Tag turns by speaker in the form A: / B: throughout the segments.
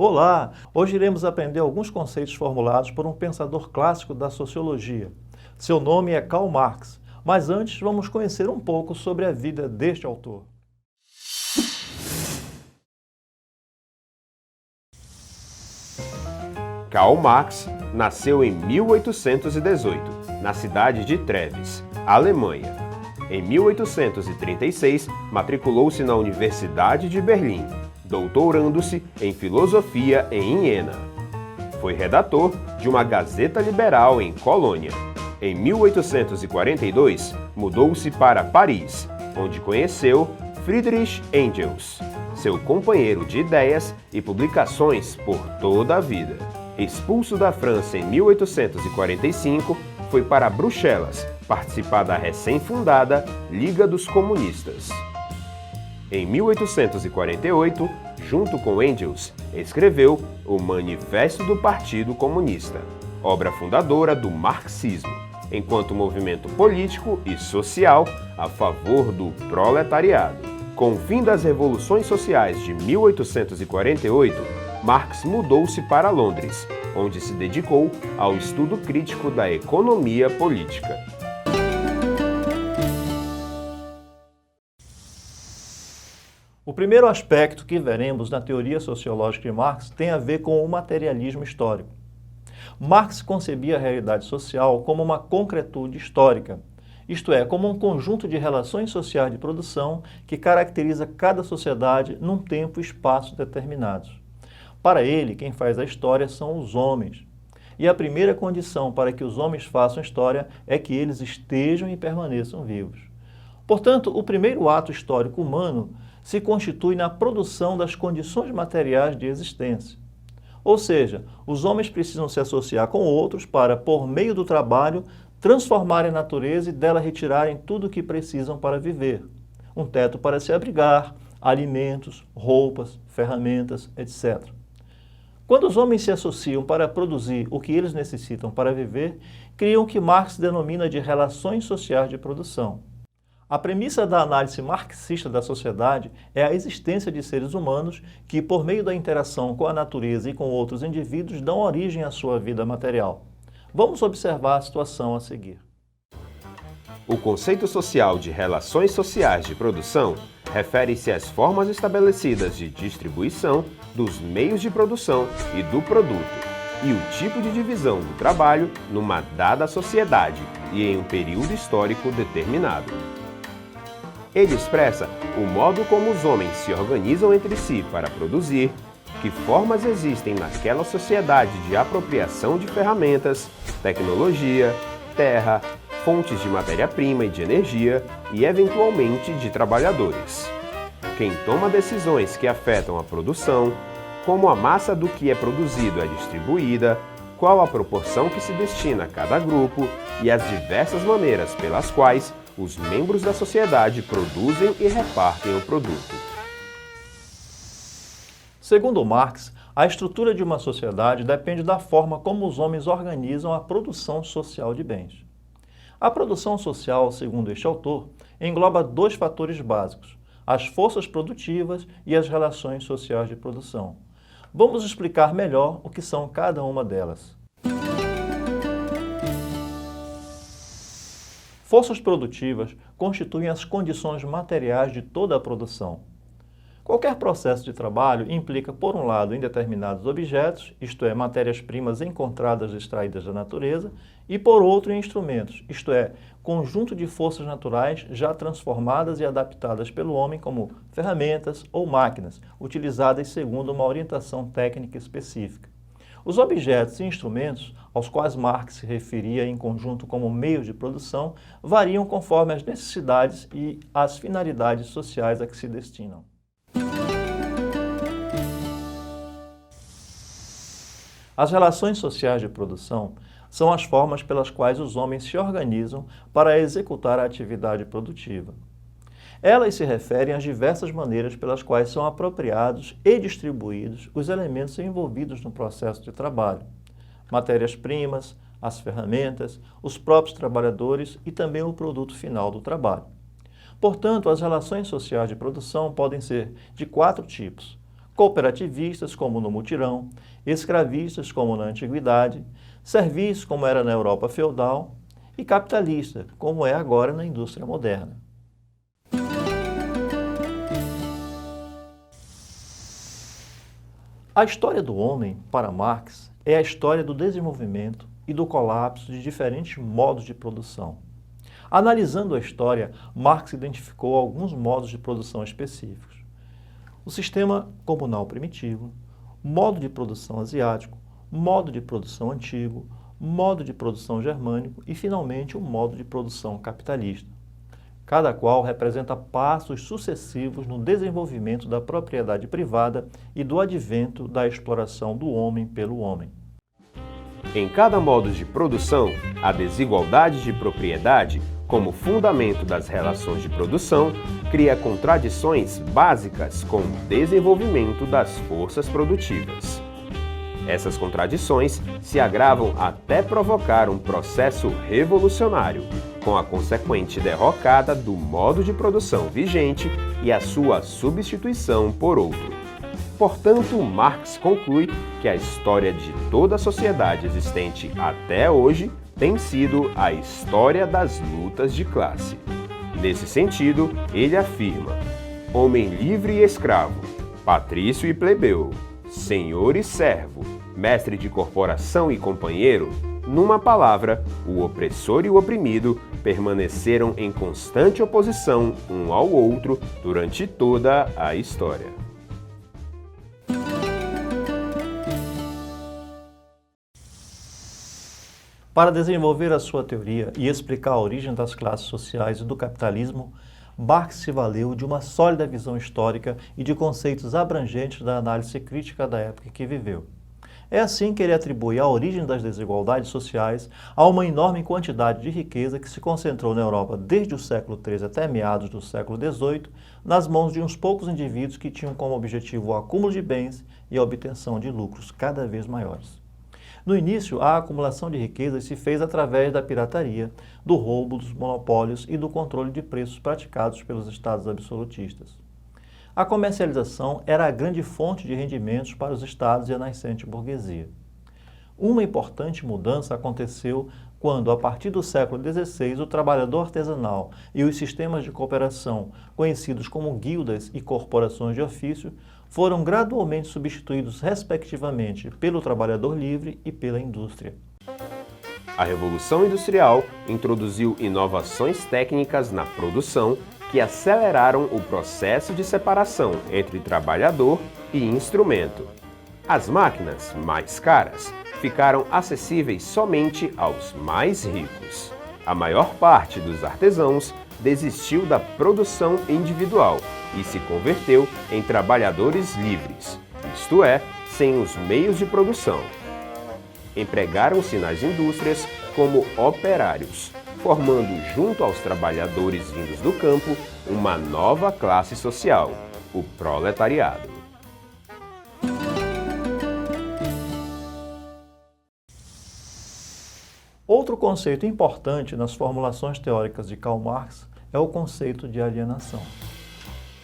A: Olá! Hoje iremos aprender alguns conceitos formulados por um pensador clássico da sociologia. Seu nome é Karl Marx, mas antes vamos conhecer um pouco sobre a vida deste autor.
B: Karl Marx nasceu em 1818, na cidade de Treves, Alemanha. Em 1836, matriculou-se na Universidade de Berlim, doutorando-se em filosofia em Iena. Foi redator de uma gazeta liberal em Colônia. Em 1842, mudou-se para Paris, onde conheceu Friedrich Engels, seu companheiro de ideias e publicações por toda a vida. Expulso da França em 1845, foi para Bruxelas participar da recém-fundada Liga dos Comunistas. Em 1848, junto com Engels, escreveu o Manifesto do Partido Comunista, obra fundadora do marxismo, enquanto movimento político e social a favor do proletariado. Com o fim das revoluções sociais de 1848, Marx mudou-se para Londres, onde se dedicou ao estudo crítico da economia política.
A: O primeiro aspecto que veremos na teoria sociológica de Marx tem a ver com o materialismo histórico. Marx concebia a realidade social como uma concretude histórica, isto é, como um conjunto de relações sociais de produção que caracteriza cada sociedade num tempo e espaço determinados. Para ele, quem faz a história são os homens. E a primeira condição para que os homens façam história é que eles estejam e permaneçam vivos. Portanto, o primeiro ato histórico humano se constitui na produção das condições materiais de existência. Ou seja, os homens precisam se associar com outros para, por meio do trabalho, transformarem a natureza e dela retirarem tudo o que precisam para viver. Um teto para se abrigar, alimentos, roupas, ferramentas, etc. Quando os homens se associam para produzir o que eles necessitam para viver, criam o que Marx denomina de relações sociais de produção. A premissa da análise marxista da sociedade é a existência de seres humanos que, por meio da interação com a natureza e com outros indivíduos, dão origem à sua vida material. Vamos observar a situação a seguir.
B: O conceito social de relações sociais de produção refere-se às formas estabelecidas de distribuição dos meios de produção e do produto, e o tipo de divisão do trabalho numa dada sociedade e em um período histórico determinado. Ele expressa o modo como os homens se organizam entre si para produzir, que formas existem naquela sociedade de apropriação de ferramentas, tecnologia, terra, fontes de matéria-prima e de energia e, eventualmente, de trabalhadores. Quem toma decisões que afetam a produção, como a massa do que é produzido é distribuída, qual a proporção que se destina a cada grupo e as diversas maneiras pelas quais os membros da sociedade produzem e repartem o produto.
A: Segundo Marx, a estrutura de uma sociedade depende da forma como os homens organizam a produção social de bens. A produção social, segundo este autor, engloba dois fatores básicos: as forças produtivas e as relações sociais de produção. Vamos explicar melhor o que são cada uma delas. Forças produtivas constituem as condições materiais de toda a produção. Qualquer processo de trabalho implica, por um lado, em determinados objetos, isto é, matérias-primas encontradas extraídas da natureza, e por outro, em instrumentos, isto é, conjunto de forças naturais já transformadas e adaptadas pelo homem como ferramentas ou máquinas, utilizadas segundo uma orientação técnica específica. Os objetos e instrumentos, aos quais Marx se referia em conjunto como meios de produção, variam conforme as necessidades e as finalidades sociais a que se destinam. As relações sociais de produção são as formas pelas quais os homens se organizam para executar a atividade produtiva. Elas se referem às diversas maneiras pelas quais são apropriados e distribuídos os elementos envolvidos no processo de trabalho: matérias-primas, as ferramentas, os próprios trabalhadores e também o produto final do trabalho. Portanto, as relações sociais de produção podem ser de 4 tipos: Cooperativistas, como no mutirão, escravistas, como na antiguidade, serviços, como era na Europa feudal, e capitalista, como é agora na indústria moderna. A história do homem, para Marx, é a história do desenvolvimento e do colapso de diferentes modos de produção. Analisando a história, Marx identificou alguns modos de produção específicos. O sistema comunal primitivo, modo de produção asiático, modo de produção antigo, modo de produção germânico e, finalmente, o modo de produção capitalista. Cada qual representa passos sucessivos no desenvolvimento da propriedade privada e do advento da exploração do homem pelo homem.
B: Em cada modo de produção, a desigualdade de propriedade, como fundamento das relações de produção, cria contradições básicas com o desenvolvimento das forças produtivas. Essas contradições se agravam até provocar um processo revolucionário, com a consequente derrocada do modo de produção vigente e a sua substituição por outro. Portanto, Marx conclui que a história de toda a sociedade existente até hoje tem sido a história das lutas de classe. Nesse sentido, ele afirma: homem livre e escravo, patrício e plebeu, senhor e servo, mestre de corporação e companheiro, numa palavra, o opressor e o oprimido permaneceram em constante oposição um ao outro durante toda a história.
A: Para desenvolver a sua teoria e explicar a origem das classes sociais e do capitalismo, Marx se valeu de uma sólida visão histórica e de conceitos abrangentes da análise crítica da época em que viveu. É assim que ele atribui a origem das desigualdades sociais a uma enorme quantidade de riqueza que se concentrou na Europa desde o século XIII até meados do século XVIII, nas mãos de uns poucos indivíduos que tinham como objetivo o acúmulo de bens e a obtenção de lucros cada vez maiores. No início, a acumulação de riquezas se fez através da pirataria, do roubo, dos monopólios e do controle de preços praticados pelos estados absolutistas. A comercialização era a grande fonte de rendimentos para os estados e a nascente burguesia. Uma importante mudança aconteceu quando, a partir do século XVI, o trabalhador artesanal e os sistemas de cooperação, conhecidos como guildas e corporações de ofício, foram gradualmente substituídos, respectivamente, pelo trabalhador livre e pela indústria.
B: A Revolução Industrial introduziu inovações técnicas na produção que aceleraram o processo de separação entre trabalhador e instrumento. As máquinas mais caras ficaram acessíveis somente aos mais ricos. A maior parte dos artesãos desistiu da produção individual e se converteu em trabalhadores livres, isto é, sem os meios de produção. Empregaram-se nas indústrias como operários, formando junto aos trabalhadores vindos do campo uma nova classe social, o proletariado.
A: Outro conceito importante nas formulações teóricas de Karl Marx é o conceito de alienação.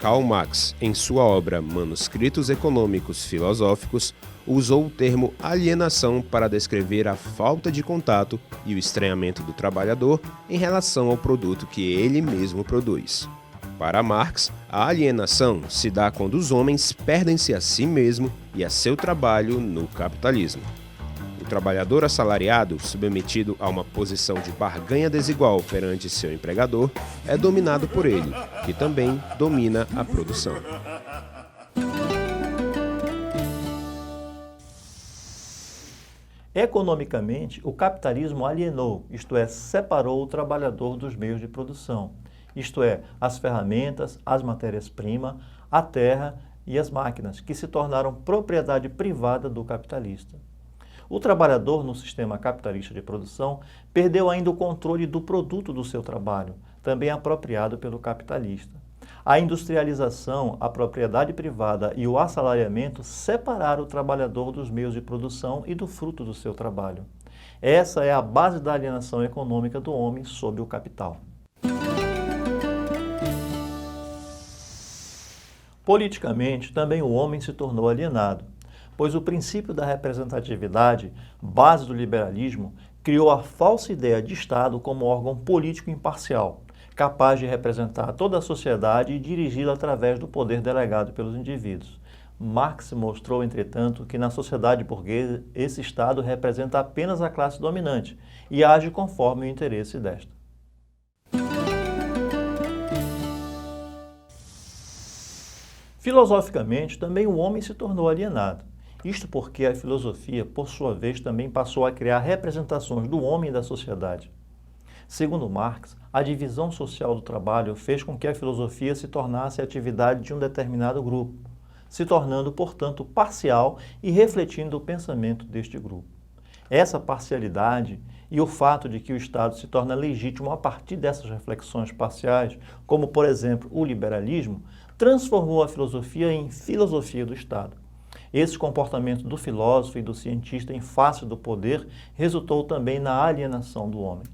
B: Karl Marx, em sua obra Manuscritos Econômicos Filosóficos, usou o termo alienação para descrever a falta de contato e o estranhamento do trabalhador em relação ao produto que ele mesmo produz. Para Marx, a alienação se dá quando os homens perdem-se a si mesmo e a seu trabalho no capitalismo. O trabalhador assalariado, submetido a uma posição de barganha desigual perante seu empregador, é dominado por ele, que também domina a produção.
A: Economicamente, o capitalismo alienou, isto é, separou o trabalhador dos meios de produção, isto é, as ferramentas, as matérias-primas, a terra e as máquinas, que se tornaram propriedade privada do capitalista. O trabalhador no sistema capitalista de produção perdeu ainda o controle do produto do seu trabalho, também apropriado pelo capitalista. A industrialização, a propriedade privada e o assalariamento separaram o trabalhador dos meios de produção e do fruto do seu trabalho. Essa é a base da alienação econômica do homem sob o capital. Politicamente, também o homem se tornou alienado, pois o princípio da representatividade, base do liberalismo, criou a falsa ideia de Estado como órgão político imparcial, capaz de representar toda a sociedade e dirigi-la através do poder delegado pelos indivíduos. Marx mostrou, entretanto, que na sociedade burguesa esse Estado representa apenas a classe dominante e age conforme o interesse desta. Filosoficamente, também o homem se tornou alienado. Isto porque a filosofia, por sua vez, também passou a criar representações do homem e da sociedade. Segundo Marx, a divisão social do trabalho fez com que a filosofia se tornasse a atividade de um determinado grupo, se tornando, portanto, parcial e refletindo o pensamento deste grupo. Essa parcialidade e o fato de que o Estado se torna legítimo a partir dessas reflexões parciais, como, por exemplo, o liberalismo, transformou a filosofia em filosofia do Estado. Esse comportamento do filósofo e do cientista em face do poder resultou também na alienação do homem.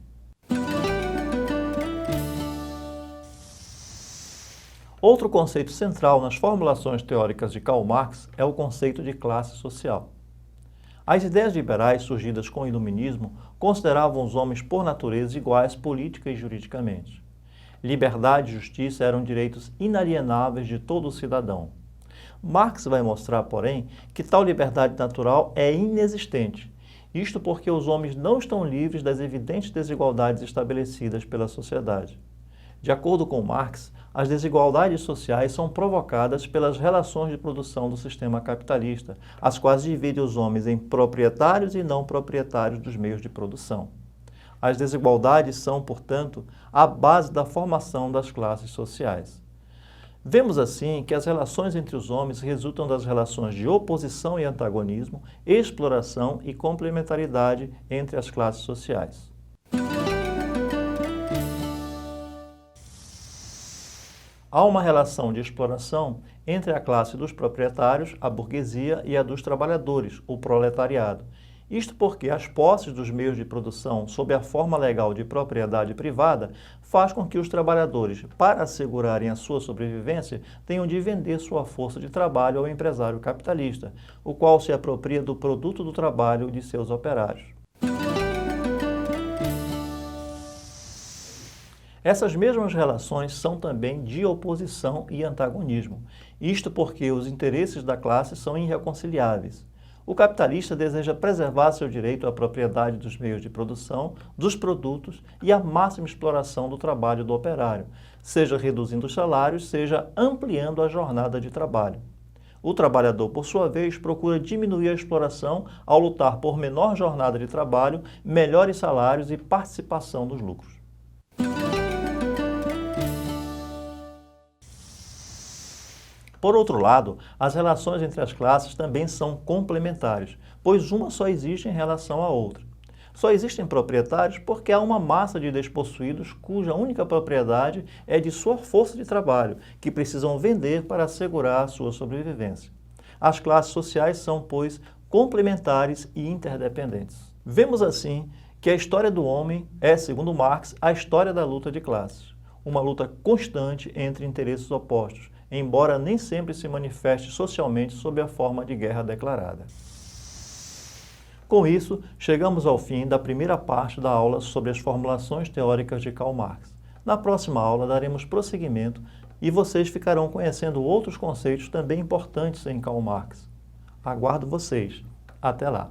A: Outro conceito central nas formulações teóricas de Karl Marx é o conceito de classe social. As ideias liberais surgidas com o iluminismo consideravam os homens por natureza iguais política e juridicamente. Liberdade e justiça eram direitos inalienáveis de todo cidadão. Marx vai mostrar, porém, que tal liberdade natural é inexistente. Isto porque os homens não estão livres das evidentes desigualdades estabelecidas pela sociedade. De acordo com Marx, as desigualdades sociais são provocadas pelas relações de produção do sistema capitalista, as quais dividem os homens em proprietários e não proprietários dos meios de produção. As desigualdades são, portanto, a base da formação das classes sociais. Vemos assim que as relações entre os homens resultam das relações de oposição e antagonismo, exploração e complementaridade entre as classes sociais. Há uma relação de exploração entre a classe dos proprietários, a burguesia, e a dos trabalhadores, o proletariado. Isto porque as posses dos meios de produção, sob a forma legal de propriedade privada, faz com que os trabalhadores, para assegurarem a sua sobrevivência, tenham de vender sua força de trabalho ao empresário capitalista, o qual se apropria do produto do trabalho de seus operários. Essas mesmas relações são também de oposição e antagonismo, isto porque os interesses da classe são irreconciliáveis. O capitalista deseja preservar seu direito à propriedade dos meios de produção, dos produtos e à máxima exploração do trabalho do operário, seja reduzindo os salários, seja ampliando a jornada de trabalho. O trabalhador, por sua vez, procura diminuir a exploração ao lutar por menor jornada de trabalho, melhores salários e participação dos lucros. Por outro lado, as relações entre as classes também são complementares, pois uma só existe em relação à outra. Só existem proprietários porque há uma massa de despossuídos cuja única propriedade é de sua força de trabalho, que precisam vender para assegurar a sua sobrevivência. As classes sociais são, pois, complementares e interdependentes. Vemos assim que a história do homem é, segundo Marx, a história da luta de classes, uma luta constante entre interesses opostos, embora nem sempre se manifeste socialmente sob a forma de guerra declarada. Com isso, chegamos ao fim da primeira parte da aula sobre as formulações teóricas de Karl Marx. Na próxima aula daremos prosseguimento e vocês ficarão conhecendo outros conceitos também importantes em Karl Marx. Aguardo vocês. Até lá!